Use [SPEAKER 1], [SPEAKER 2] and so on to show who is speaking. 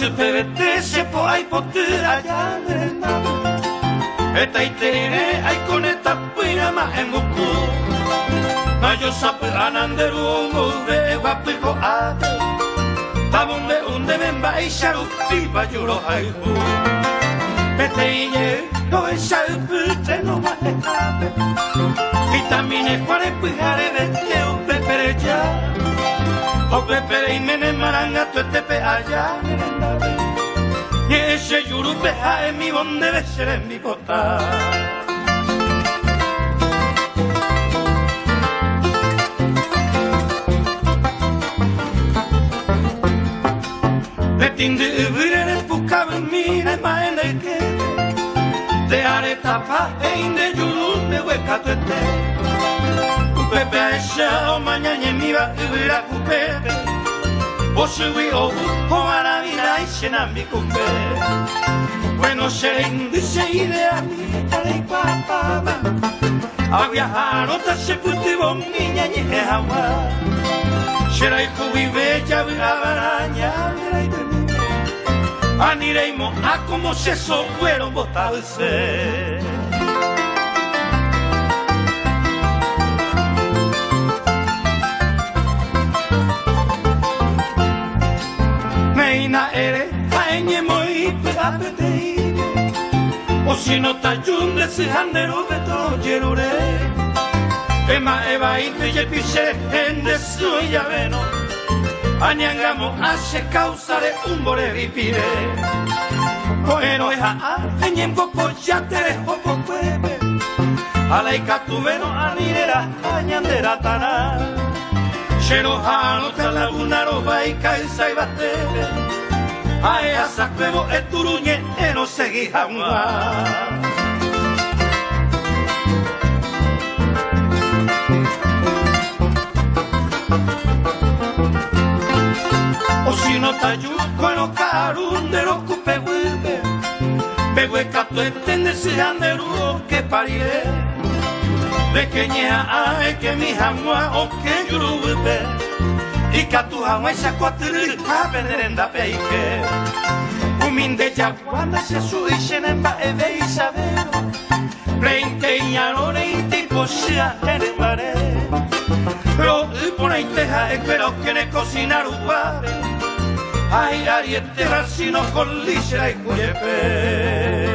[SPEAKER 1] supebete se po ai potura ya eta itere ai koneta puina ma emuku na yo sapu ananderu muve wapigo ate tabunde unde memba isharu piba yuro haihu peteye no eshapu no ma etape vitamine kware pihare vete u pepere ya o pepere imene maranga tu tepe allá y ese yuru peja en mi bonde de ser en mi bota le tinde ubire pukave mire ma en el que te haré tapa e inde yuru me hueca tu ete pepe aisha o mañana mi va ubira kupebe Osui obu hoara vida ishena mi kumbe Bueno serende se idea mi tare papaba A viajar otra se puti bon niña nye hawa Sherai kubi bella virabaranya Mirai de mi Anireimo a como se sofueron botarse Meina ere aenye moi apetei O si no tayunde si handeru beto yerure Ema eba ite ye pishe ende suya veno Anyangamo ashe causare un bore ripire Bueno eja a enyem gopo yatere hopo kwebe Alaika tu veno anirera añandera tana Shero hano talaguna roba y kaisa y batebe Ae asakwebo eturuñe eno segui jamás O si no tayu kono karundero kupe webe Bewe kato etende si handeru que parie Pequeña ae que mi jamua o que yurube Y que tu jamua esa cuatri a penerenda peike Uminde ya cuando se suisen en baebe y sabero Pleinte y arone y tipo sea en el mare Pero pone y teja espero que ne cocinar upare Ay ariete racino con lisera y cuyepe